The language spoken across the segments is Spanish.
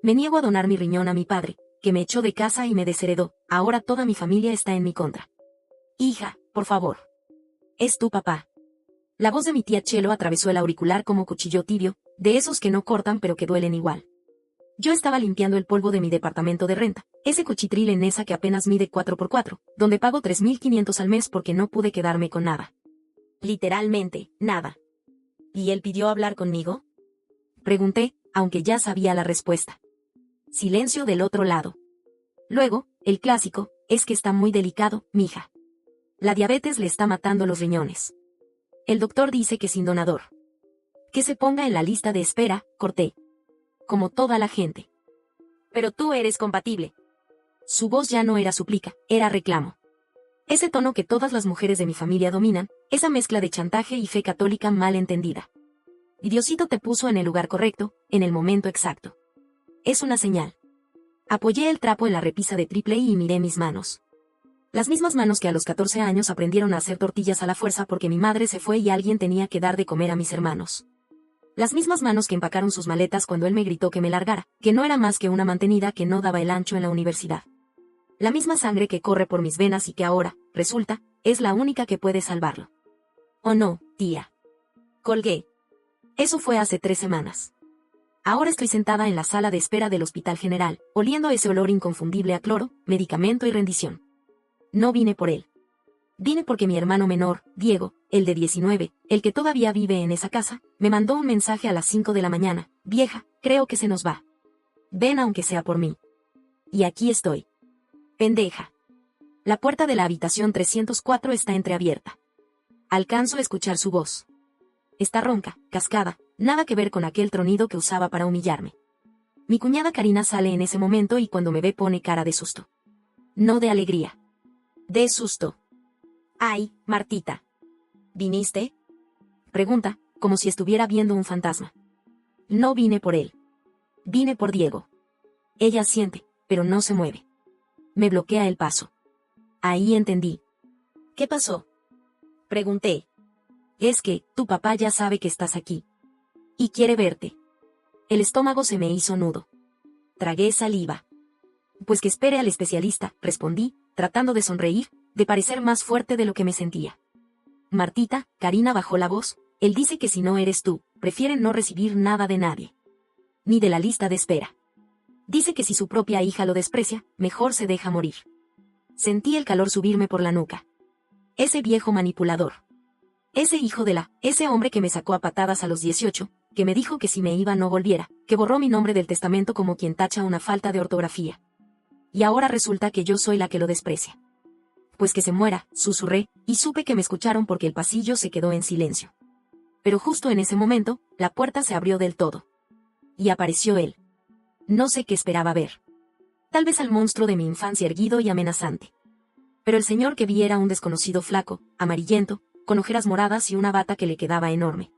Me niego a donar mi riñón a mi padre, que me echó de casa y me desheredó. Ahora toda mi familia está en mi contra. Hija, por favor. Es tu papá. La voz de mi tía Chelo atravesó el auricular como cuchillo tibio, de esos que no cortan pero que duelen igual. Yo estaba limpiando el polvo de mi departamento de renta, ese cuchitril en esa que apenas mide 4x4, donde pago 3.500 al mes porque no pude quedarme con nada. Literalmente, nada. ¿Y él pidió hablar conmigo? Pregunté, aunque ya sabía la respuesta. Silencio del otro lado. Luego, el clásico, es que está muy delicado, mija. La diabetes le está matando los riñones. El doctor dice que sin donador. Que se ponga en la lista de espera, corté. Como toda la gente. Pero tú eres compatible. Su voz ya no era súplica, era reclamo. Ese tono que todas las mujeres de mi familia dominan, esa mezcla de chantaje y fe católica mal entendida. Y Diosito te puso en el lugar correcto, en el momento exacto. Es una señal. Apoyé el trapo en la repisa de triple I y miré mis manos. Las mismas manos que a los 14 años aprendieron a hacer tortillas a la fuerza porque mi madre se fue y alguien tenía que dar de comer a mis hermanos. Las mismas manos que empacaron sus maletas cuando él me gritó que me largara, que no era más que una mantenida que no daba el ancho en la universidad. La misma sangre que corre por mis venas y que ahora, resulta, es la única que puede salvarlo. Oh no, tía. Colgué. Eso fue hace 3 semanas. Ahora estoy sentada en la sala de espera del Hospital General, oliendo ese olor inconfundible a cloro, medicamento y rendición. No vine por él. Vine porque mi hermano menor, Diego, el de 19, el que todavía vive en esa casa, me mandó un mensaje a las 5 de la mañana. Vieja, creo que se nos va. Ven aunque sea por mí. Y aquí estoy. Pendeja. La puerta de la habitación 304 está entreabierta. Alcanzo a escuchar su voz. Está ronca, cascada, nada que ver con aquel tronido que usaba para humillarme. Mi cuñada Karina sale en ese momento y cuando me ve pone cara de susto. No de alegría. De susto. Ay, Martita. ¿Viniste? Pregunta, como si estuviera viendo un fantasma. No vine por él. Vine por Diego. Ella siente, pero no se mueve. Me bloquea el paso. Ahí entendí. ¿Qué pasó? Pregunté. Es que, tu papá ya sabe que estás aquí. Y quiere verte. El estómago se me hizo nudo. Tragué saliva. Pues que espere al especialista, respondí, tratando de sonreír, de parecer más fuerte de lo que me sentía. Martita, Karina bajó la voz, él dice que si no eres tú, prefieren no recibir nada de nadie. Ni de la lista de espera. Dice que si su propia hija lo desprecia, mejor se deja morir. Sentí el calor subirme por la nuca. Ese viejo manipulador. Ese hijo de ese hombre que me sacó a patadas a los 18, que me dijo que si me iba no volviera, que borró mi nombre del testamento como quien tacha una falta de ortografía. Y ahora resulta que yo soy la que lo desprecia. Pues que se muera, susurré, y supe que me escucharon porque el pasillo se quedó en silencio. Pero justo en ese momento, la puerta se abrió del todo. Y apareció él. No sé qué esperaba ver. Tal vez al monstruo de mi infancia erguido y amenazante. Pero el señor que vi era un desconocido flaco, amarillento, con ojeras moradas y una bata que le quedaba enorme.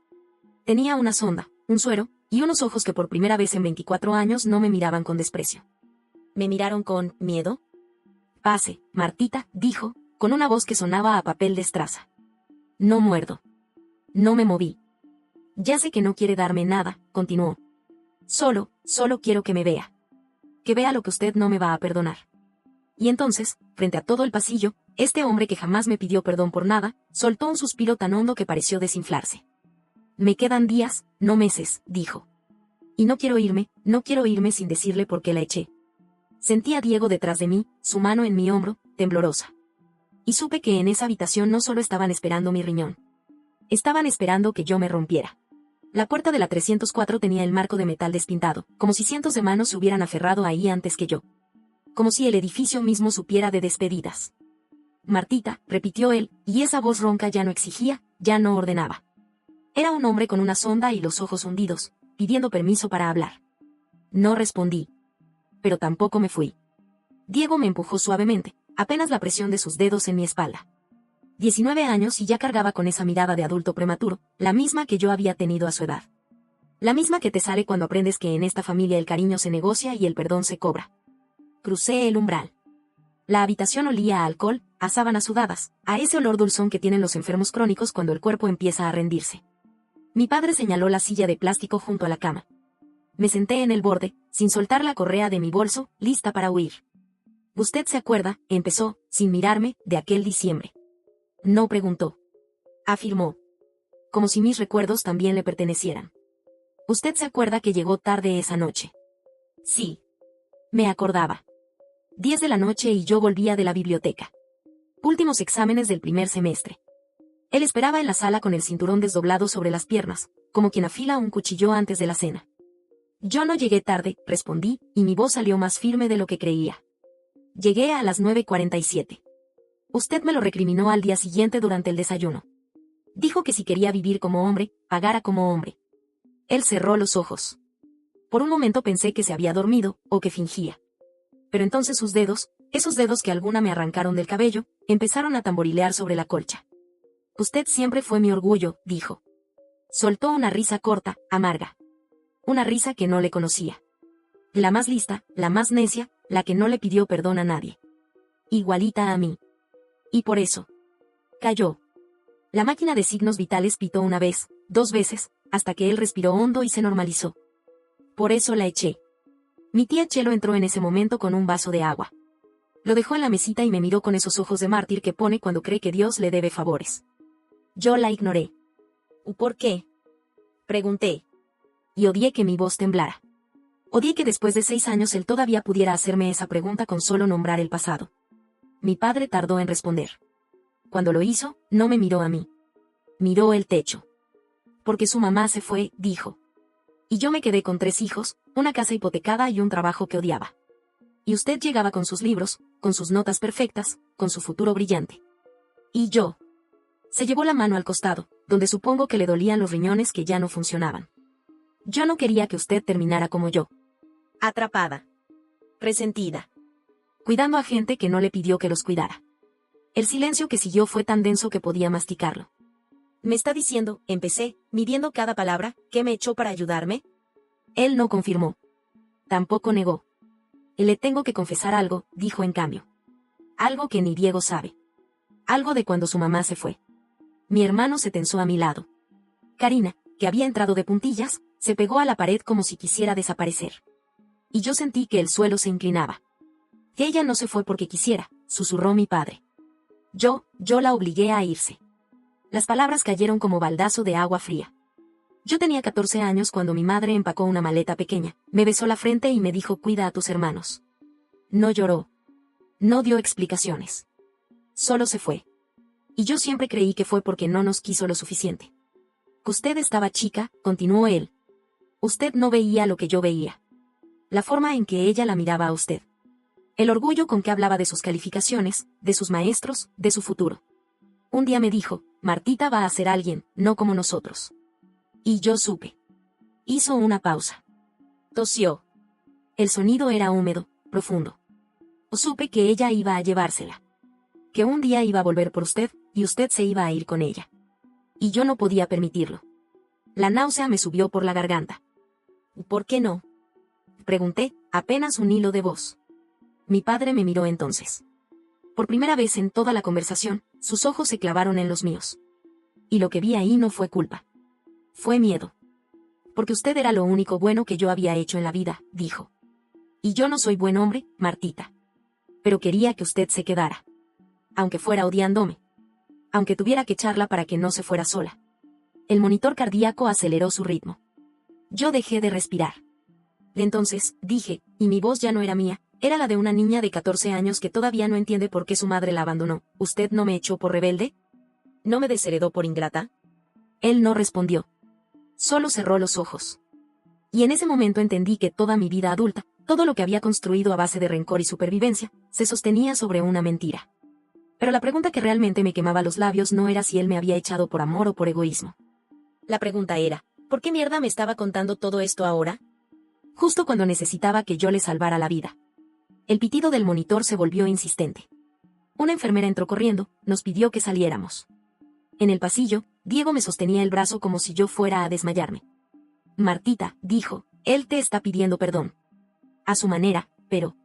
Tenía una sonda, un suero, y unos ojos que por primera vez en 24 años no me miraban con desprecio. ¿Me miraron con miedo? Pase, Martita, dijo, con una voz que sonaba a papel de estraza. No muerdo. No me moví. Ya sé que no quiere darme nada, continuó. Solo quiero que me vea. Que vea lo que usted no me va a perdonar. Y entonces, frente a todo el pasillo, este hombre que jamás me pidió perdón por nada, soltó un suspiro tan hondo que pareció desinflarse. Me quedan días, no meses, dijo. Y no quiero irme sin decirle por qué la eché. Sentí a Diego detrás de mí, su mano en mi hombro, temblorosa. Y supe que en esa habitación no solo estaban esperando mi riñón. Estaban esperando que yo me rompiera. La puerta de la 304 tenía el marco de metal despintado, como si cientos de manos se hubieran aferrado ahí antes que yo. Como si el edificio mismo supiera de despedidas. Martita, repitió él, y esa voz ronca ya no exigía, ya no ordenaba. Era un hombre con una sonda y los ojos hundidos, pidiendo permiso para hablar. No respondí. Pero tampoco me fui. Diego me empujó suavemente, apenas la presión de sus dedos en mi espalda. 19 años y ya cargaba con esa mirada de adulto prematuro, la misma que yo había tenido a su edad. La misma que te sale cuando aprendes que en esta familia el cariño se negocia y el perdón se cobra. Crucé el umbral. La habitación olía a alcohol, a sábanas sudadas, a ese olor dulzón que tienen los enfermos crónicos cuando el cuerpo empieza a rendirse. Mi padre señaló la silla de plástico junto a la cama. Me senté en el borde, sin soltar la correa de mi bolso, lista para huir. «Usted se acuerda», empezó, sin mirarme, «de aquel diciembre». No preguntó. Afirmó. Como si mis recuerdos también le pertenecieran. «¿Usted se acuerda que llegó tarde esa noche?» Sí. Me acordaba. 10 de la noche y yo volvía de la biblioteca. Últimos exámenes del primer semestre. Él esperaba en la sala con el cinturón desdoblado sobre las piernas, como quien afila un cuchillo antes de la cena. «Yo no llegué tarde», respondí, y mi voz salió más firme de lo que creía. «Llegué a las 9:47. Usted me lo recriminó al día siguiente durante el desayuno. Dijo que si quería vivir como hombre, pagara como hombre». Él cerró los ojos. Por un momento pensé que se había dormido, o que fingía. Pero entonces sus dedos, esos dedos que alguna me arrancaron del cabello, empezaron a tamborilear sobre la colcha. «Usted siempre fue mi orgullo», dijo. Soltó una risa corta, amarga. Una risa que no le conocía. La más lista, la más necia, la que no le pidió perdón a nadie. Igualita a mí. Y por eso. Cayó. La máquina de signos vitales pitó una vez, 2 veces, hasta que él respiró hondo y se normalizó. Por eso la eché. Mi tía Chelo entró en ese momento con un vaso de agua. Lo dejó en la mesita y me miró con esos ojos de mártir que pone cuando cree que Dios le debe favores. Yo la ignoré. «¿Por qué?», pregunté. Y odié que mi voz temblara. Odié que después de 6 años él todavía pudiera hacerme esa pregunta con solo nombrar el pasado. Mi padre tardó en responder. Cuando lo hizo, no me miró a mí. Miró el techo. «Porque su mamá se fue», dijo. «Y yo me quedé con 3 hijos, una casa hipotecada y un trabajo que odiaba. Y usted llegaba con sus libros, con sus notas perfectas, con su futuro brillante. Y yo». Se llevó la mano al costado, donde supongo que le dolían los riñones que ya no funcionaban. «Yo no quería que usted terminara como yo. Atrapada. Resentida. Cuidando a gente que no le pidió que los cuidara». El silencio que siguió fue tan denso que podía masticarlo. «Me está diciendo», empecé, midiendo cada palabra, «que me echó para ayudarme». Él no confirmó. Tampoco negó. «Le tengo que confesar algo», dijo en cambio. «Algo que ni Diego sabe. Algo de cuando su mamá se fue». Mi hermano se tensó a mi lado. Karina, que había entrado de puntillas, se pegó a la pared como si quisiera desaparecer. Y yo sentí que el suelo se inclinaba. «Que ella no se fue porque quisiera», susurró mi padre. Yo la obligué a irse». Las palabras cayeron como baldazo de agua fría. Yo tenía 14 años cuando mi madre empacó una maleta pequeña, me besó la frente y me dijo: «Cuida a tus hermanos». No lloró. No dio explicaciones. Solo se fue. Y yo siempre creí que fue porque no nos quiso lo suficiente. «Usted estaba chica», continuó él. «Usted no veía lo que yo veía. La forma en que ella la miraba a usted. El orgullo con que hablaba de sus calificaciones, de sus maestros, de su futuro. Un día me dijo: Martita va a ser alguien, no como nosotros». Y yo supe. Hizo una pausa. Tosió. El sonido era húmedo, profundo. Supe que ella iba a llevársela. Que un día iba a volver por usted, y usted se iba a ir con ella. Y yo no podía permitirlo. La náusea me subió por la garganta. «¿Por qué no?», pregunté, apenas un hilo de voz. Mi padre me miró entonces. Por primera vez en toda la conversación, sus ojos se clavaron en los míos. Y lo que vi ahí no fue culpa. Fue miedo. «Porque usted era lo único bueno que yo había hecho en la vida», dijo. «Y yo no soy buen hombre, Martita. Pero quería que usted se quedara. Aunque fuera odiándome. Aunque tuviera que echarla para que no se fuera sola». El monitor cardíaco aceleró su ritmo. Yo dejé de respirar. Entonces, dije, y mi voz ya no era mía, era la de una niña de 14 años que todavía no entiende por qué su madre la abandonó: «¿Usted no me echó por rebelde? ¿No me desheredó por ingrata?». Él no respondió. Solo cerró los ojos. Y en ese momento entendí que toda mi vida adulta, todo lo que había construido a base de rencor y supervivencia, se sostenía sobre una mentira. Pero la pregunta que realmente me quemaba los labios no era si él me había echado por amor o por egoísmo. La pregunta era: ¿por qué mierda me estaba contando todo esto ahora? Justo cuando necesitaba que yo le salvara la vida. El pitido del monitor se volvió insistente. Una enfermera entró corriendo, nos pidió que saliéramos. En el pasillo, Diego me sostenía el brazo como si yo fuera a desmayarme. «Martita», dijo, «él te está pidiendo perdón». A su manera, pero...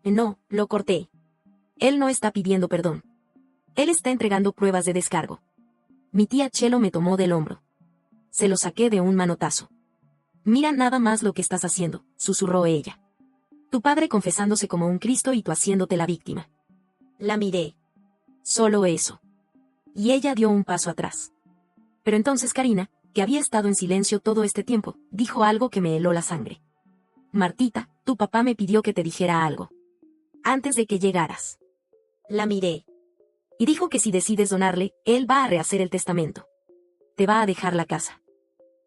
No, lo corté. Él no está pidiendo perdón. Él está entregando pruebas de descargo. Mi tía Chelo me tomó del hombro. Se lo saqué de un manotazo. Mira nada más lo que estás haciendo, susurró ella. Tu padre confesándose como un Cristo y tú haciéndote la víctima. La miré. Solo eso. Y ella dio un paso atrás. Pero entonces Karina, que había estado en silencio todo este tiempo, dijo algo que me heló la sangre. Martita, tu papá me pidió que te dijera algo. Antes de que llegaras. La miré. Y dijo que si decides donarle, él va a rehacer el testamento. Te va a dejar la casa.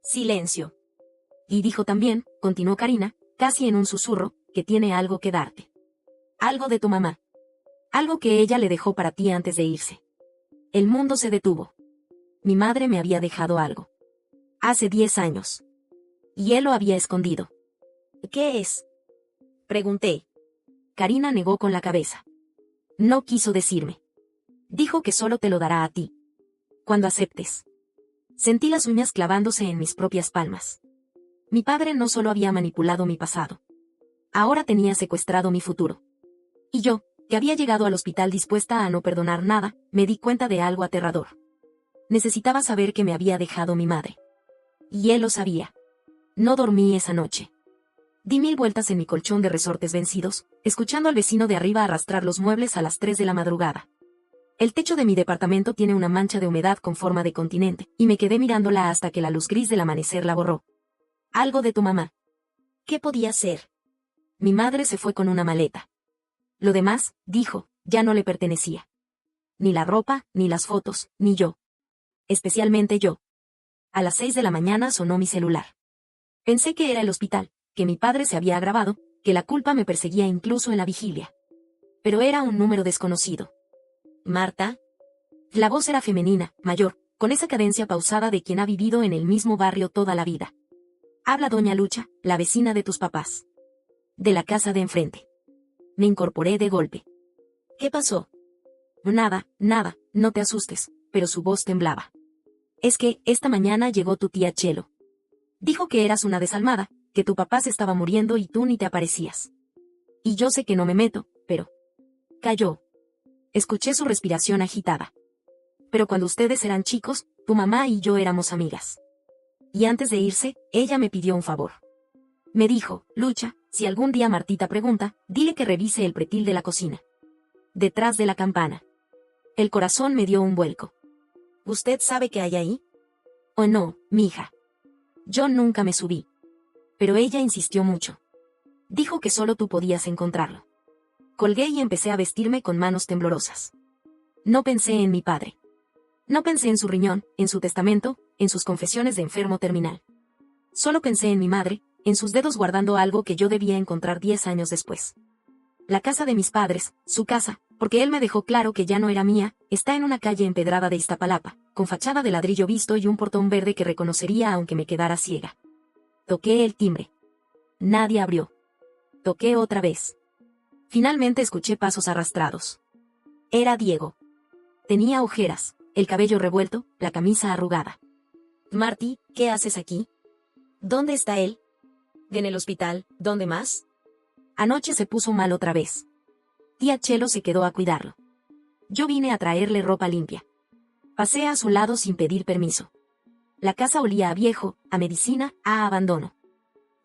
Silencio. Y dijo también, continuó Karina, casi en un susurro, que tiene algo que darte. Algo de tu mamá. Algo que ella le dejó para ti antes de irse. El mundo se detuvo. Mi madre me había dejado algo. Hace 10 años. Y él lo había escondido. ¿Qué es? Pregunté. Karina negó con la cabeza. No quiso decirme. Dijo que solo te lo dará a ti. Cuando aceptes. Sentí las uñas clavándose en mis propias palmas. Mi padre no solo había manipulado mi pasado. Ahora tenía secuestrado mi futuro. Y yo, que había llegado al hospital dispuesta a no perdonar nada, me di cuenta de algo aterrador. Necesitaba saber que me había dejado mi madre. Y él lo sabía. No dormí esa noche. Di 1000 vueltas en mi colchón de resortes vencidos, escuchando al vecino de arriba arrastrar los muebles a las 3 de la madrugada. El techo de mi departamento tiene una mancha de humedad con forma de continente, y me quedé mirándola hasta que la luz gris del amanecer la borró. Algo de tu mamá. ¿Qué podía ser? Mi madre se fue con una maleta. Lo demás, dijo, ya no le pertenecía. Ni la ropa, ni las fotos, ni yo. Especialmente yo. A las 6 de la mañana sonó mi celular. Pensé que era el hospital, que mi padre se había agravado, que la culpa me perseguía incluso en la vigilia. Pero era un número desconocido. ¿Marta? La voz era femenina, mayor, con esa cadencia pausada de quien ha vivido en el mismo barrio toda la vida. Habla doña Lucha, la vecina de tus papás. De la casa de enfrente. Me incorporé de golpe. ¿Qué pasó? Nada, nada, no te asustes, pero su voz temblaba. Es que, esta mañana llegó tu tía Chelo. Dijo que eras una desalmada, que tu papá se estaba muriendo y tú ni te aparecías. Y yo sé que no me meto, pero... Cayó. Escuché su respiración agitada. Pero cuando ustedes eran chicos, tu mamá y yo éramos amigas. Y antes de irse, ella me pidió un favor. Me dijo, Lucha, si algún día Martita pregunta, dile que revise el pretil de la cocina. Detrás de la campana. El corazón me dio un vuelco. ¿Usted sabe qué hay ahí? Oh no, mija. Yo nunca me subí. Pero ella insistió mucho. Dijo que solo tú podías encontrarlo. Colgué y empecé a vestirme con manos temblorosas. No pensé en mi padre. No pensé en su riñón, en su testamento, en sus confesiones de enfermo terminal. Solo pensé en mi madre, en sus dedos guardando algo que yo debía encontrar 10 años después. La casa de mis padres, su casa, porque él me dejó claro que ya no era mía, está en una calle empedrada de Iztapalapa, con fachada de ladrillo visto y un portón verde que reconocería aunque me quedara ciega. Toqué el timbre. Nadie abrió. Toqué otra vez. Finalmente escuché pasos arrastrados. Era Diego. Tenía ojeras, el cabello revuelto, la camisa arrugada. Marty, ¿qué haces aquí? ¿Dónde está él? En el hospital, ¿dónde más? Anoche se puso mal otra vez. Tía Chelo se quedó a cuidarlo. Yo vine a traerle ropa limpia. Pasé a su lado sin pedir permiso. La casa olía a viejo, a medicina, a abandono.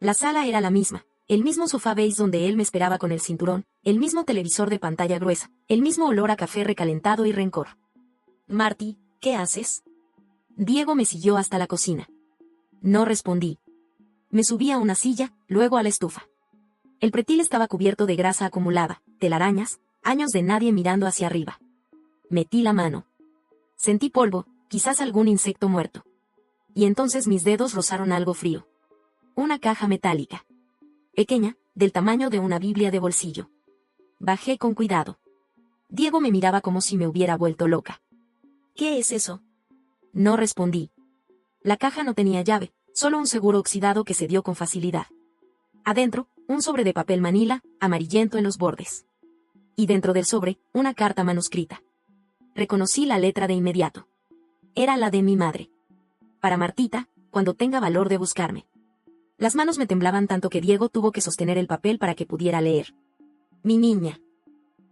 La sala era la misma, el mismo sofá beige donde él me esperaba con el cinturón, el mismo televisor de pantalla gruesa, el mismo olor a café recalentado y rencor. Marty, ¿qué haces? Diego me siguió hasta la cocina. No respondí. Me subí a una silla, luego a la estufa. El pretil estaba cubierto de grasa acumulada, telarañas, años de nadie mirando hacia arriba. Metí la mano. Sentí polvo, quizás algún insecto muerto. Y entonces mis dedos rozaron algo frío. Una caja metálica. Pequeña, del tamaño de una Biblia de bolsillo. Bajé con cuidado. Diego me miraba como si me hubiera vuelto loca. ¿Qué es eso? No respondí. La caja no tenía llave, solo un seguro oxidado que se dio con facilidad. Adentro, un sobre de papel manila, amarillento en los bordes. Y dentro del sobre, una carta manuscrita. Reconocí la letra de inmediato. Era la de mi madre. Para Martita, cuando tenga valor de buscarme. Las manos me temblaban tanto que Diego tuvo que sostener el papel para que pudiera leer. Mi niña.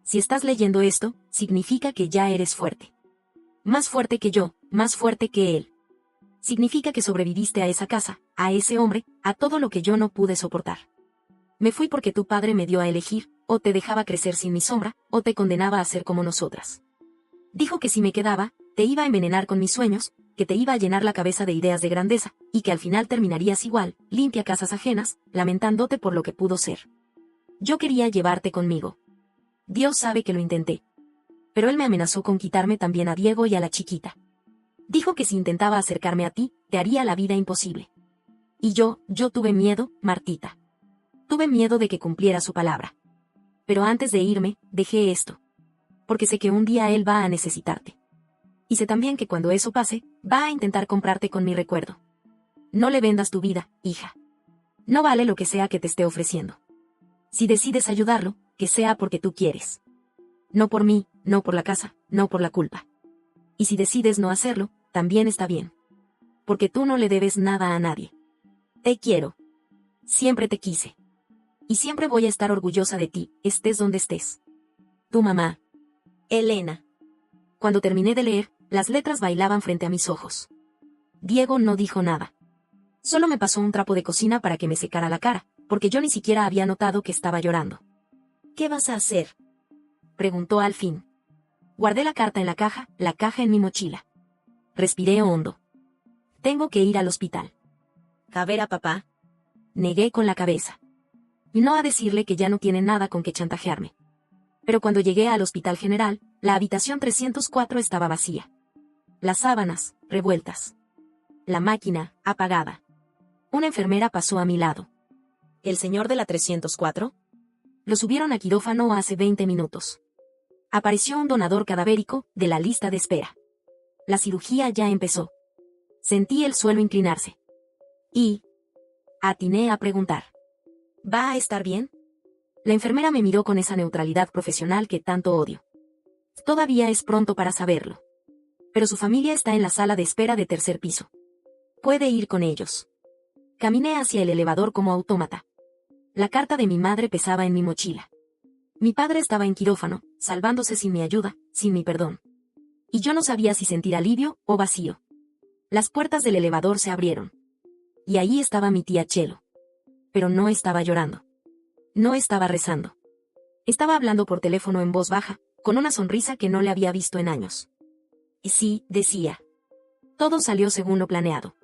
Si estás leyendo esto, significa que ya eres fuerte. Más fuerte que yo, más fuerte que él. Significa que sobreviviste a esa casa, a ese hombre, a todo lo que yo no pude soportar. Me fui porque tu padre me dio a elegir, o te dejaba crecer sin mi sombra, o te condenaba a ser como nosotras. Dijo que si me quedaba, te iba a envenenar con mis sueños, que te iba a llenar la cabeza de ideas de grandeza, y que al final terminarías igual, limpia casas ajenas, lamentándote por lo que pudo ser. Yo quería llevarte conmigo. Dios sabe que lo intenté. Pero él me amenazó con quitarme también a Diego y a la chiquita. Dijo que si intentaba acercarme a ti, te haría la vida imposible. Y yo tuve miedo, Martita. Tuve miedo de que cumpliera su palabra. Pero antes de irme, dejé esto. Porque sé que un día él va a necesitarte. Y sé también que cuando eso pase, va a intentar comprarte con mi recuerdo. No le vendas tu vida, hija. No vale lo que sea que te esté ofreciendo. Si decides ayudarlo, que sea porque tú quieres. No por mí, no por la casa, no por la culpa. Y si decides no hacerlo, también está bien. Porque tú no le debes nada a nadie. Te quiero. Siempre te quise. Y siempre voy a estar orgullosa de ti, estés donde estés. Tu mamá. Elena. Cuando terminé de leer, las letras bailaban frente a mis ojos. Diego no dijo nada. Solo me pasó un trapo de cocina para que me secara la cara, porque yo ni siquiera había notado que estaba llorando. ¿Qué vas a hacer?, preguntó al fin. Guardé la carta en la caja en mi mochila. Respiré hondo. Tengo que ir al hospital. ¿A ver a papá? Negué con la cabeza. Y no a decirle que ya no tiene nada con que chantajearme. Pero cuando llegué al Hospital General, la habitación 304 estaba vacía. Las sábanas, revueltas. La máquina, apagada. Una enfermera pasó a mi lado. ¿El señor de la 304? Lo subieron a quirófano hace 20 minutos. Apareció un donador cadavérico, de la lista de espera. La cirugía ya empezó. Sentí el suelo inclinarse. Y atiné a preguntar. ¿Va a estar bien? La enfermera me miró con esa neutralidad profesional que tanto odio. Todavía es pronto para saberlo. Pero su familia está en la sala de espera de tercer piso. Puede ir con ellos. Caminé hacia el elevador como autómata. La carta de mi madre pesaba en mi mochila. Mi padre estaba en quirófano, salvándose sin mi ayuda, sin mi perdón. Y yo no sabía si sentir alivio o vacío. Las puertas del elevador se abrieron. Y ahí estaba mi tía Chelo. Pero no estaba llorando. No estaba rezando. Estaba hablando por teléfono en voz baja, con una sonrisa que no le había visto en años. Y sí, decía. Todo salió según lo planeado.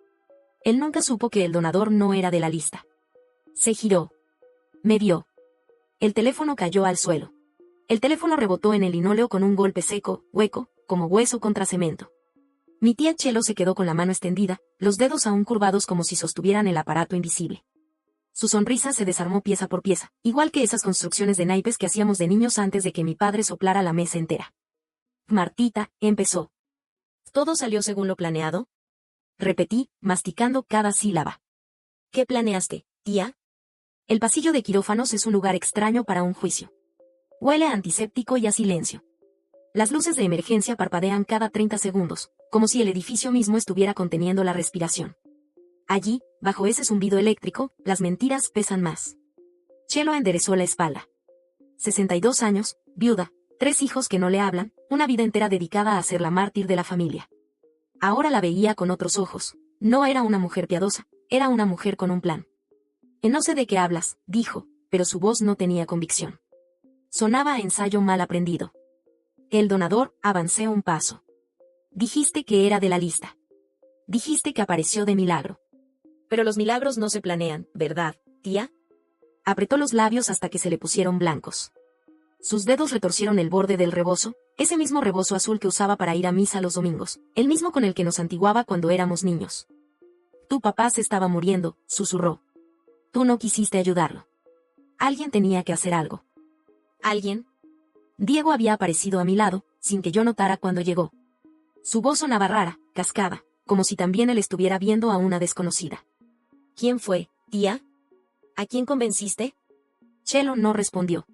Él nunca supo que el donador no era de la lista. Se giró. Me vio. El teléfono cayó al suelo. El teléfono rebotó en el linóleo con un golpe seco, hueco, como hueso contra cemento. Mi tía Chelo se quedó con la mano extendida, los dedos aún curvados como si sostuvieran el aparato invisible. Su sonrisa se desarmó pieza por pieza, igual que esas construcciones de naipes que hacíamos de niños antes de que mi padre soplara la mesa entera. Martita, empezó. ¿Todo salió según lo planeado? Repetí, masticando cada sílaba. ¿Qué planeaste, tía? El pasillo de quirófanos es un lugar extraño para un juicio. Huele a antiséptico y a silencio. Las luces de emergencia parpadean cada 30 segundos, como si el edificio mismo estuviera conteniendo la respiración. Allí, bajo ese zumbido eléctrico, las mentiras pesan más. Chelo enderezó la espalda. 62 años, viuda, 3 hijos que no le hablan, una vida entera dedicada a ser la mártir de la familia. Ahora la veía con otros ojos. No era una mujer piadosa, era una mujer con un plan. No sé de qué hablas, dijo, pero su voz no tenía convicción. Sonaba a ensayo mal aprendido. El donador, avancé un paso. Dijiste que era de la lista. Dijiste que apareció de milagro. Pero los milagros no se planean, ¿verdad, tía? Apretó los labios hasta que se le pusieron blancos. Sus dedos retorcieron el borde del rebozo, ese mismo rebozo azul que usaba para ir a misa los domingos, el mismo con el que nos santiguaba cuando éramos niños. Tu papá se estaba muriendo, susurró. Tú no quisiste ayudarlo. Alguien tenía que hacer algo. ¿Alguien? Diego había aparecido a mi lado, sin que yo notara cuando llegó. Su voz sonaba rara, cascada, como si también él estuviera viendo a una desconocida. ¿Quién fue, tía? ¿A quién convenciste? Chelo no respondió.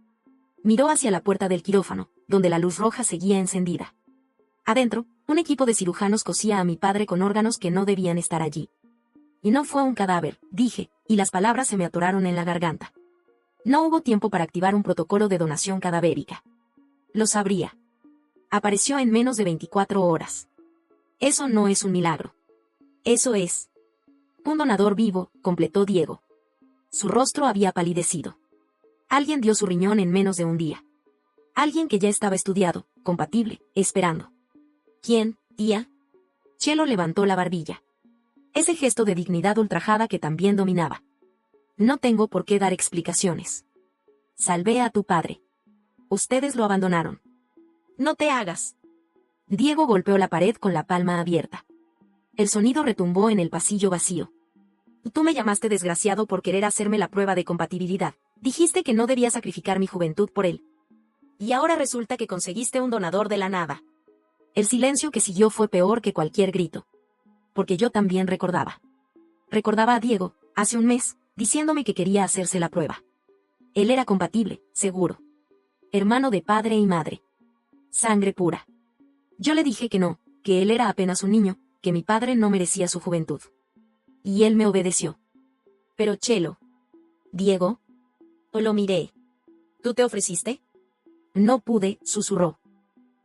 Miró hacia la puerta del quirófano, donde la luz roja seguía encendida. Adentro, un equipo de cirujanos cosía a mi padre con órganos que no debían estar allí. Y no fue un cadáver, dije, y las palabras se me atoraron en la garganta. No hubo tiempo para activar un protocolo de donación cadavérica. Lo sabría. Apareció en menos de 24 horas. Eso no es un milagro. Eso es. Un donador vivo, completó Diego. Su rostro había palidecido. Alguien dio su riñón en menos de un día. Alguien que ya estaba estudiado, compatible, esperando. ¿Quién, tía? Chelo levantó la barbilla. Ese gesto de dignidad ultrajada que también dominaba. No tengo por qué dar explicaciones. Salvé a tu padre. Ustedes lo abandonaron. No te hagas. Diego golpeó la pared con la palma abierta. El sonido retumbó en el pasillo vacío. Tú me llamaste desgraciado por querer hacerme la prueba de compatibilidad. Dijiste que no debía sacrificar mi juventud por él. Y ahora resulta que conseguiste un donador de la nada. El silencio que siguió fue peor que cualquier grito. Porque yo también recordaba. Recordaba a Diego, hace un mes, diciéndome que quería hacerse la prueba. Él era compatible, seguro. Hermano de padre y madre. Sangre pura. Yo le dije que no, que él era apenas un niño, que mi padre no merecía su juventud. Y él me obedeció. Pero Chelo. Diego. Lo miré. ¿Tú te ofreciste? No pude, susurró.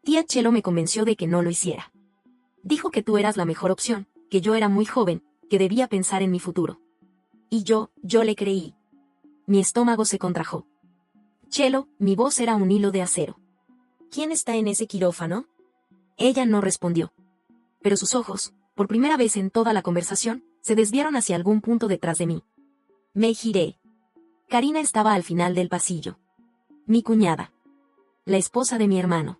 Tía Chelo me convenció de que no lo hiciera. Dijo que tú eras la mejor opción, que yo era muy joven, que debía pensar en mi futuro. Y yo le creí. Mi estómago se contrajo. Chelo, mi voz era un hilo de acero. ¿Quién está en ese quirófano? Ella no respondió. Pero sus ojos, por primera vez en toda la conversación, se desviaron hacia algún punto detrás de mí. Me giré. Karina estaba al final del pasillo. Mi cuñada. La esposa de mi hermano.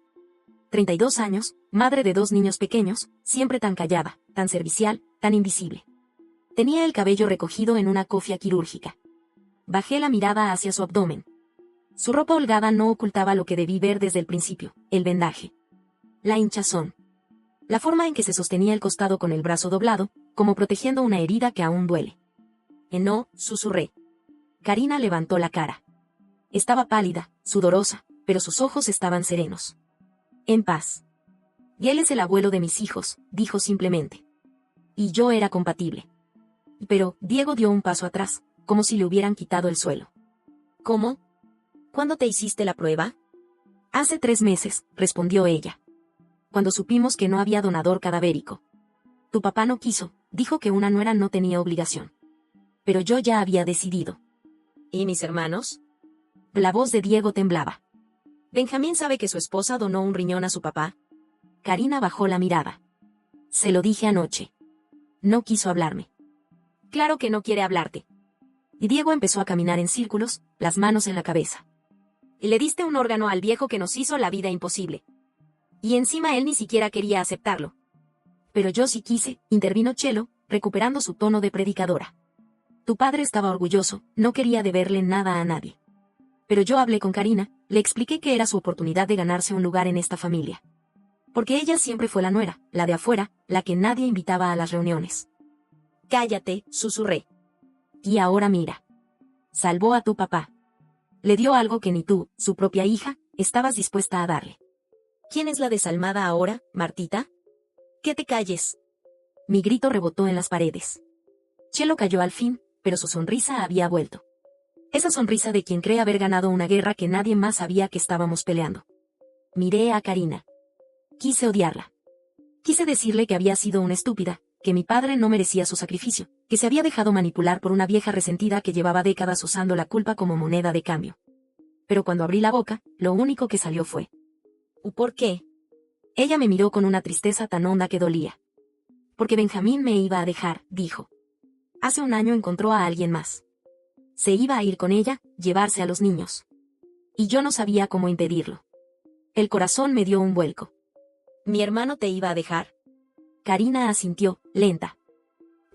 32 años, madre de 2 niños pequeños, siempre tan callada, tan servicial, tan invisible. Tenía el cabello recogido en una cofia quirúrgica. Bajé la mirada hacia su abdomen. Su ropa holgada no ocultaba lo que debí ver desde el principio, el vendaje. La hinchazón. La forma en que se sostenía el costado con el brazo doblado, como protegiendo una herida que aún duele. No, susurré. Karina levantó la cara. Estaba pálida, sudorosa, pero sus ojos estaban serenos. En paz. Y él es el abuelo de mis hijos, dijo simplemente. Y yo era compatible. Pero, Diego dio un paso atrás, como si le hubieran quitado el suelo. ¿Cómo? ¿Cuándo te hiciste la prueba? Hace 3 meses, respondió ella. Cuando supimos que no había donador cadavérico. Tu papá no quiso, dijo que una nuera no tenía obligación. Pero yo ya había decidido. ¿Y mis hermanos? La voz de Diego temblaba. ¿Benjamín sabe que su esposa donó un riñón a su papá? Karina bajó la mirada. Se lo dije anoche. No quiso hablarme. Claro que no quiere hablarte. Y Diego empezó a caminar en círculos, las manos en la cabeza. Y le diste un órgano al viejo que nos hizo la vida imposible. Y encima él ni siquiera quería aceptarlo. Pero yo sí quise, intervino Chelo, recuperando su tono de predicadora. Tu padre estaba orgulloso, no quería deberle nada a nadie. Pero yo hablé con Karina, le expliqué que era su oportunidad de ganarse un lugar en esta familia. Porque ella siempre fue la nuera, la de afuera, la que nadie invitaba a las reuniones. Cállate, susurré. Y ahora mira. Salvó a tu papá. Le dio algo que ni tú, su propia hija, estabas dispuesta a darle. ¿Quién es la desalmada ahora, Martita? Que te calles. Mi grito rebotó en las paredes. Chelo cayó al fin, pero su sonrisa había vuelto. Esa sonrisa de quien cree haber ganado una guerra que nadie más sabía que estábamos peleando. Miré a Karina. Quise odiarla. Quise decirle que había sido una estúpida, que mi padre no merecía su sacrificio, que se había dejado manipular por una vieja resentida que llevaba décadas usando la culpa como moneda de cambio. Pero cuando abrí la boca, lo único que salió fue: ¿por qué? Ella me miró con una tristeza tan honda que dolía. Porque Benjamín me iba a dejar, dijo. Hace un año encontró a alguien más. Se iba a ir con ella, llevarse a los niños. Y yo no sabía cómo impedirlo. El corazón me dio un vuelco. ¿Mi hermano te iba a dejar? Karina asintió, lenta.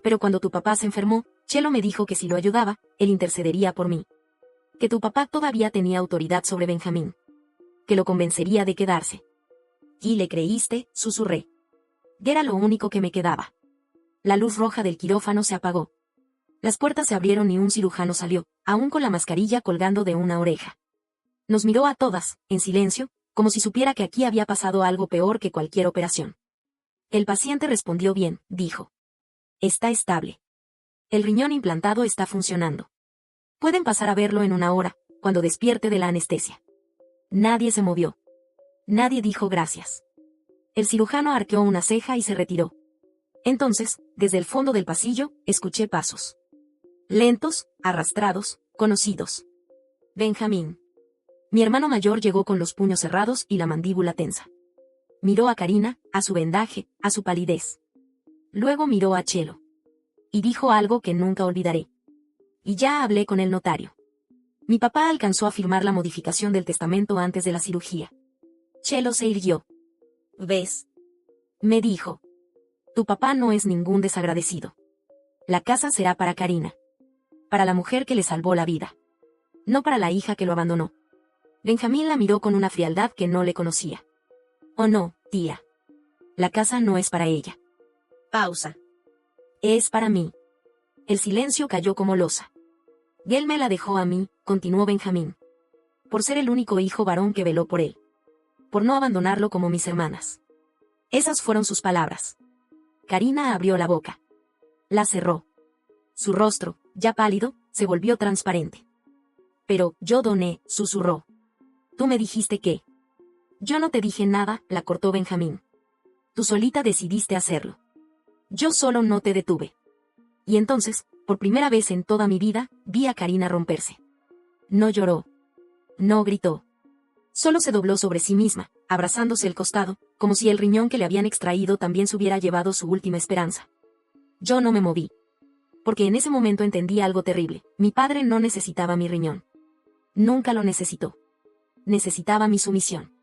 Pero cuando tu papá se enfermó, Chelo me dijo que si lo ayudaba, él intercedería por mí. Que tu papá todavía tenía autoridad sobre Benjamín. Que lo convencería de quedarse. ¿Y le creíste?, susurré. Era lo único que me quedaba. La luz roja del quirófano se apagó. Las puertas se abrieron y un cirujano salió, aún con la mascarilla colgando de una oreja. Nos miró a todas, en silencio, como si supiera que aquí había pasado algo peor que cualquier operación. El paciente respondió bien, dijo. Está estable. El riñón implantado está funcionando. Pueden pasar a verlo en 1 hora, cuando despierte de la anestesia. Nadie se movió. Nadie dijo gracias. El cirujano arqueó una ceja y se retiró. Entonces, desde el fondo del pasillo, escuché pasos. Lentos, arrastrados, conocidos. Benjamín. Mi hermano mayor llegó con los puños cerrados y la mandíbula tensa. Miró a Karina, a su vendaje, a su palidez. Luego miró a Chelo. Y dijo algo que nunca olvidaré. Y ya hablé con el notario. Mi papá alcanzó a firmar la modificación del testamento antes de la cirugía. Chelo se irguió. ¿Ves? Me dijo. Tu papá no es ningún desagradecido. La casa será para Karina. Para la mujer que le salvó la vida. No para la hija que lo abandonó. Benjamín la miró con una frialdad que no le conocía. Oh no, tía. La casa no es para ella. Pausa. Es para mí. El silencio cayó como losa. Él me la dejó a mí, continuó Benjamín. Por ser el único hijo varón que veló por él. Por no abandonarlo como mis hermanas. Esas fueron sus palabras. Karina abrió la boca. La cerró. Su rostro, ya pálido, se volvió transparente. Pero, yo doné, susurró. Tú me dijiste que. Yo no te dije nada, la cortó Benjamín. Tú solita decidiste hacerlo. Yo solo no te detuve. Y entonces, por primera vez en toda mi vida, vi a Karina romperse. No lloró. No gritó. Solo se dobló sobre sí misma, abrazándose el costado, como si el riñón que le habían extraído también se hubiera llevado su última esperanza. Yo no me moví. Porque en ese momento entendí algo terrible. Mi padre no necesitaba mi riñón. Nunca lo necesitó. Necesitaba mi sumisión.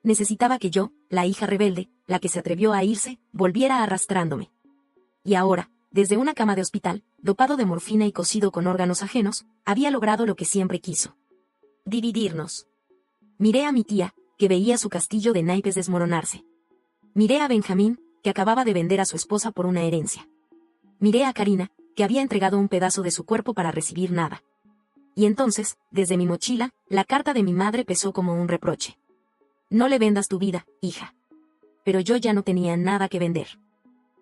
Necesitaba que yo, la hija rebelde, la que se atrevió a irse, volviera arrastrándome. Y ahora, desde una cama de hospital, dopado de morfina y cosido con órganos ajenos, había logrado lo que siempre quiso. Dividirnos. Miré a mi tía, que veía su castillo de naipes desmoronarse. Miré a Benjamín, que acababa de vender a su esposa por una herencia. Miré a Karina, que había entregado un pedazo de su cuerpo para recibir nada. Y entonces, desde mi mochila, la carta de mi madre pesó como un reproche. No le vendas tu vida, hija. Pero yo ya no tenía nada que vender.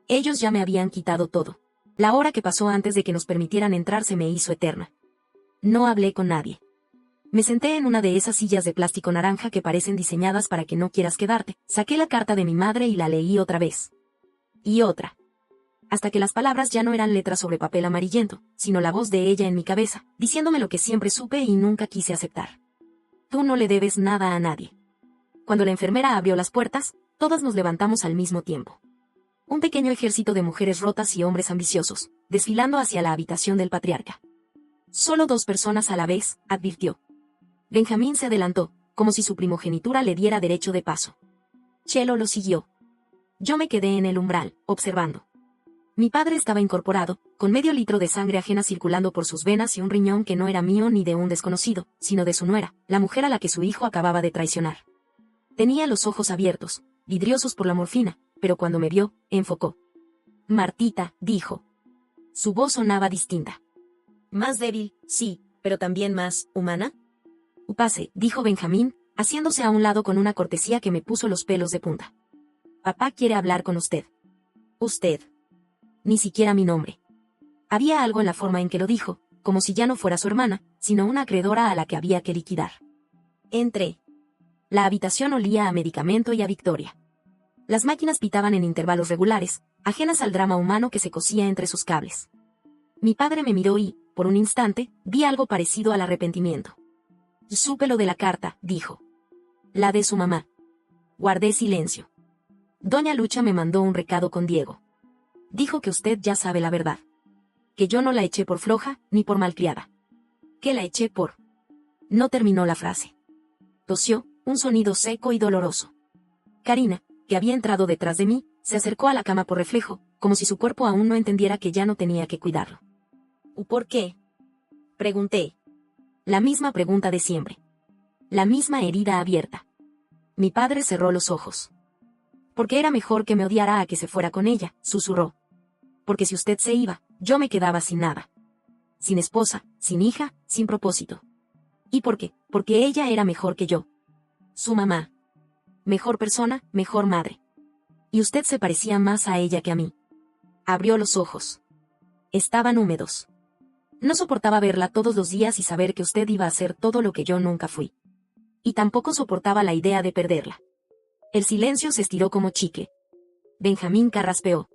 Ellos ya me habían quitado todo. La hora que pasó antes de que nos permitieran entrar se me hizo eterna. No hablé con nadie. Me senté en una de esas sillas de plástico naranja que parecen diseñadas para que no quieras quedarte. Saqué la carta de mi madre y la leí otra vez. Y otra. Hasta que las palabras ya no eran letras sobre papel amarillento, sino la voz de ella en mi cabeza, diciéndome lo que siempre supe y nunca quise aceptar. Tú no le debes nada a nadie. Cuando la enfermera abrió las puertas, todas nos levantamos al mismo tiempo. Un pequeño ejército de mujeres rotas y hombres ambiciosos, desfilando hacia la habitación del patriarca. Solo 2 personas a la vez, advirtió. Benjamín se adelantó, como si su primogenitura le diera derecho de paso. Chelo lo siguió. Yo me quedé en el umbral, observando. Mi padre estaba incorporado, con medio litro de sangre ajena circulando por sus venas y un riñón que no era mío ni de un desconocido, sino de su nuera, la mujer a la que su hijo acababa de traicionar. Tenía los ojos abiertos, vidriosos por la morfina, pero cuando me vio, enfocó. Martita, dijo. Su voz sonaba distinta. Más débil, sí, pero también más humana. Pase, dijo Benjamín, haciéndose a un lado con una cortesía que me puso los pelos de punta. Papá quiere hablar con usted. Usted. Ni siquiera mi nombre. Había algo en la forma en que lo dijo, como si ya no fuera su hermana, sino una acreedora a la que había que liquidar. Entré. La habitación olía a medicamento y a victoria. Las máquinas pitaban en intervalos regulares, ajenas al drama humano que se cosía entre sus cables. Mi padre me miró y, por un instante, vi algo parecido al arrepentimiento. Supe lo de la carta, dijo. La de su mamá. Guardé silencio. Doña Lucha me mandó un recado con Diego. Dijo que usted ya sabe la verdad. Que yo no la eché por floja, ni por malcriada. Que la eché por... No terminó la frase. Tosió, un sonido seco y doloroso. Karina, que había entrado detrás de mí, se acercó a la cama por reflejo, como si su cuerpo aún no entendiera que ya no tenía que cuidarlo. ¿Por qué? Pregunté. La misma pregunta de siempre. La misma herida abierta. Mi padre cerró los ojos. Porque era mejor que me odiara a que se fuera con ella, susurró. Porque si usted se iba, yo me quedaba sin nada. Sin esposa, sin hija, sin propósito. ¿Y por qué? Porque ella era mejor que yo. Su mamá. Mejor persona, mejor madre. Y usted se parecía más a ella que a mí. Abrió los ojos. Estaban húmedos. No soportaba verla todos los días y saber que usted iba a ser todo lo que yo nunca fui. Y tampoco soportaba la idea de perderla. El silencio se estiró como chicle. Benjamín carraspeó.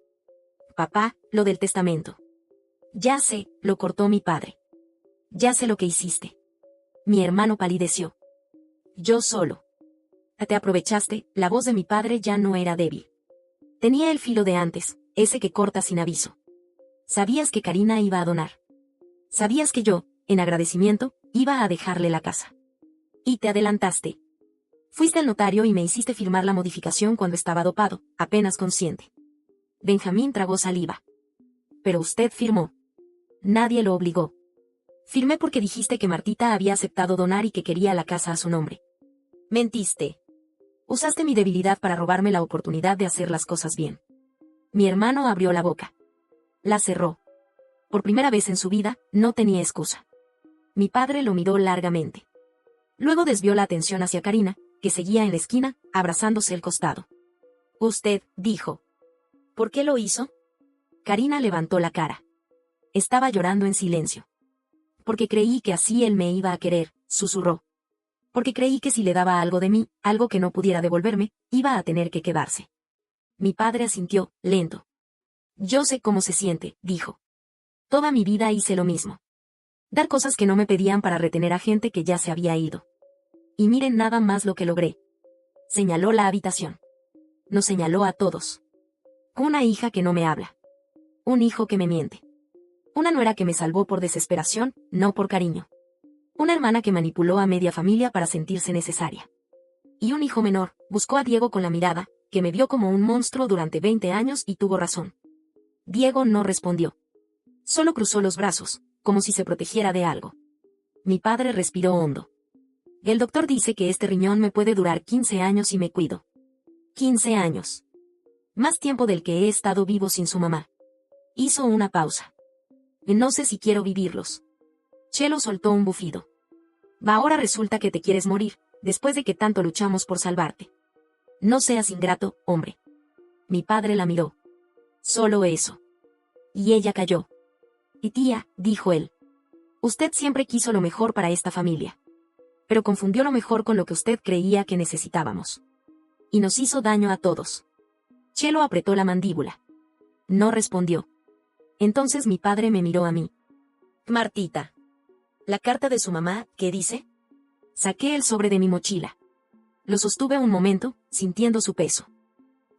Papá, lo del testamento. Ya sé, lo cortó mi padre. Ya sé lo que hiciste. Mi hermano palideció. Yo solo. Te aprovechaste, la voz de mi padre ya no era débil. Tenía el filo de antes, ese que corta sin aviso. Sabías que Karina iba a donar. Sabías que yo, en agradecimiento, iba a dejarle la casa. Y te adelantaste. Fuiste al notario y me hiciste firmar la modificación cuando estaba dopado, apenas consciente. Benjamín tragó saliva. Pero usted firmó. Nadie lo obligó. Firmé porque dijiste que Martita había aceptado donar y que quería la casa a su nombre. Mentiste. Usaste mi debilidad para robarme la oportunidad de hacer las cosas bien. Mi hermano abrió la boca. La cerró. Por primera vez en su vida, no tenía excusa. Mi padre lo miró largamente. Luego desvió la atención hacia Karina, que seguía en la esquina, abrazándose el costado. Usted, dijo. ¿Por qué lo hizo? Karina levantó la cara. Estaba llorando en silencio. Porque creí que así él me iba a querer, susurró. Porque creí que si le daba algo de mí, algo que no pudiera devolverme, iba a tener que quedarse. Mi padre asintió, lento. Yo sé cómo se siente, dijo. Toda mi vida hice lo mismo. Dar cosas que no me pedían para retener a gente que ya se había ido. Y miren nada más lo que logré. Señaló la habitación. Nos señaló a todos. Una hija que no me habla. Un hijo que me miente. Una nuera que me salvó por desesperación, no por cariño. Una hermana que manipuló a media familia para sentirse necesaria. Y un hijo menor, buscó a Diego con la mirada, que me vio como un monstruo durante 20 años y tuvo razón. Diego no respondió. Solo cruzó los brazos, como si se protegiera de algo. Mi padre respiró hondo. El doctor dice que este riñón me puede durar 15 años si me cuido. 15 años. Más tiempo del que he estado vivo sin su mamá. Hizo una pausa. No sé si quiero vivirlos. Chelo soltó un bufido. Ahora resulta que te quieres morir, después de que tanto luchamos por salvarte. No seas ingrato, hombre. Mi padre la miró. Solo eso. Y ella cayó. Y tía, dijo él. Usted siempre quiso lo mejor para esta familia. Pero confundió lo mejor con lo que usted creía que necesitábamos. Y nos hizo daño a todos. Chelo apretó la mandíbula. No respondió. Entonces mi padre me miró a mí. Martita. ¿La carta de su mamá, qué dice? Saqué el sobre de mi mochila. Lo sostuve un momento, sintiendo su peso.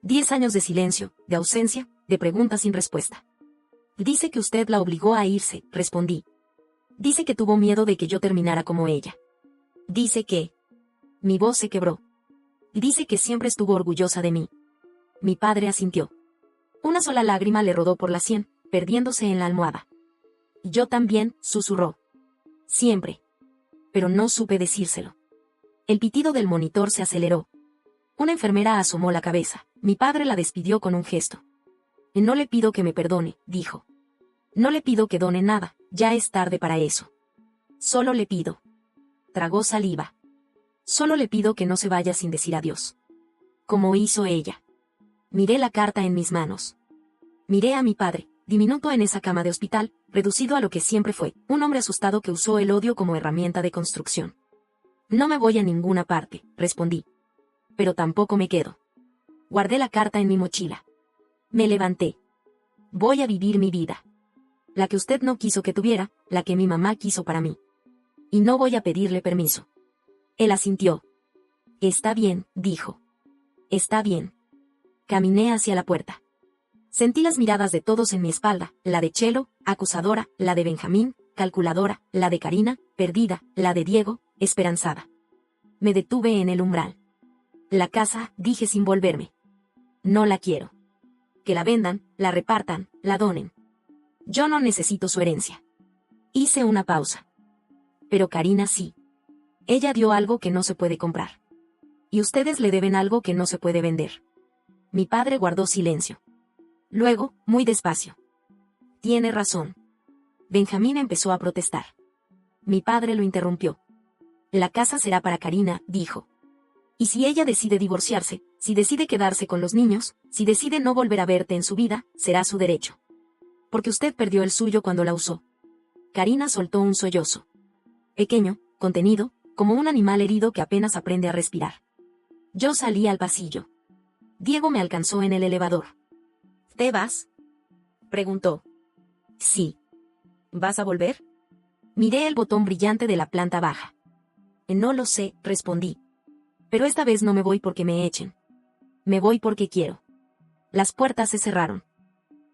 10 años de silencio, de ausencia, de preguntas sin respuesta. Dice que usted la obligó a irse, respondí. Dice que tuvo miedo de que yo terminara como ella. Dice que... Mi voz se quebró. Dice que siempre estuvo orgullosa de mí. Mi padre asintió. Una sola lágrima le rodó por la sien, perdiéndose en la almohada. Yo también, susurró. Siempre. Pero no supe decírselo. El pitido del monitor se aceleró. Una enfermera asomó la cabeza. Mi padre la despidió con un gesto. No le pido que me perdone, dijo. No le pido que done nada, ya es tarde para eso. Solo le pido. Tragó saliva. Solo le pido que no se vaya sin decir adiós. Como hizo ella. Miré la carta en mis manos. Miré a mi padre, diminuto en esa cama de hospital, reducido a lo que siempre fue, un hombre asustado que usó el odio como herramienta de construcción. No me voy a ninguna parte, respondí. Pero tampoco me quedo. Guardé la carta en mi mochila. Me levanté. Voy a vivir mi vida. La que usted no quiso que tuviera, la que mi mamá quiso para mí. Y no voy a pedirle permiso. Él asintió. Está bien, dijo. Está bien. Caminé hacia la puerta. Sentí las miradas de todos en mi espalda, la de Chelo, acusadora, la de Benjamín, calculadora, la de Karina, perdida, la de Diego, esperanzada. Me detuve en el umbral. La casa, dije sin volverme. No la quiero. Que la vendan, la repartan, la donen. Yo no necesito su herencia. Hice una pausa. Pero Karina sí. Ella dio algo que no se puede comprar. Y ustedes le deben algo que no se puede vender. Mi padre guardó silencio. Luego, muy despacio. Tiene razón. Benjamín empezó a protestar. Mi padre lo interrumpió. La casa será para Karina, dijo. Y si ella decide divorciarse, si decide quedarse con los niños, si decide no volver a verte en su vida, será su derecho. Porque usted perdió el suyo cuando la usó. Karina soltó un sollozo. Pequeño, contenido, como un animal herido que apenas aprende a respirar. Yo salí al pasillo. Diego me alcanzó en el elevador. ¿Te vas? Preguntó. Sí. ¿Vas a volver? Miré el botón brillante de la planta baja. No lo sé, respondí. Pero esta vez no me voy porque me echen. Me voy porque quiero. Las puertas se cerraron.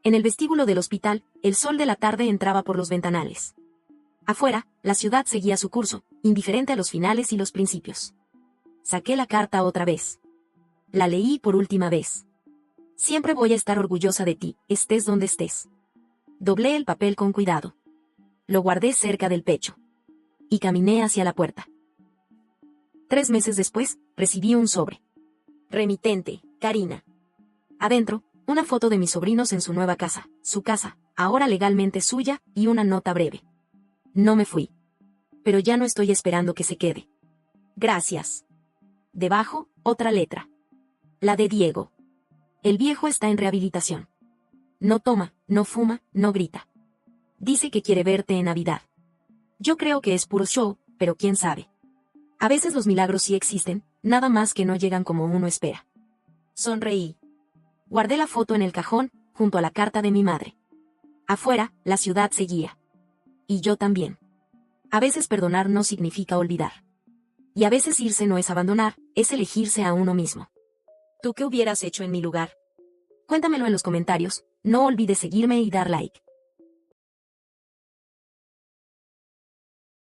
En el vestíbulo del hospital, el sol de la tarde entraba por los ventanales. Afuera, la ciudad seguía su curso, indiferente a los finales y los principios. Saqué la carta otra vez. La leí por última vez. Siempre voy a estar orgullosa de ti, estés donde estés. Doblé el papel con cuidado. Lo guardé cerca del pecho. Y caminé hacia la puerta. 3 meses después, recibí un sobre. Remitente, Karina. Adentro, una foto de mis sobrinos en su nueva casa, su casa, ahora legalmente suya, y una nota breve. No me fui. Pero ya no estoy esperando que se quede. Gracias. Debajo, otra letra. La de Diego. El viejo está en rehabilitación. No toma, no fuma, no grita. Dice que quiere verte en Navidad. Yo creo que es puro show, pero quién sabe. A veces los milagros sí existen, nada más que no llegan como uno espera. Sonreí. Guardé la foto en el cajón, junto a la carta de mi madre. Afuera, la ciudad seguía. Y yo también. A veces perdonar no significa olvidar. Y a veces irse no es abandonar, es elegirse a uno mismo. ¿Tú qué hubieras hecho en mi lugar? Cuéntamelo en los comentarios, no olvides seguirme y dar like.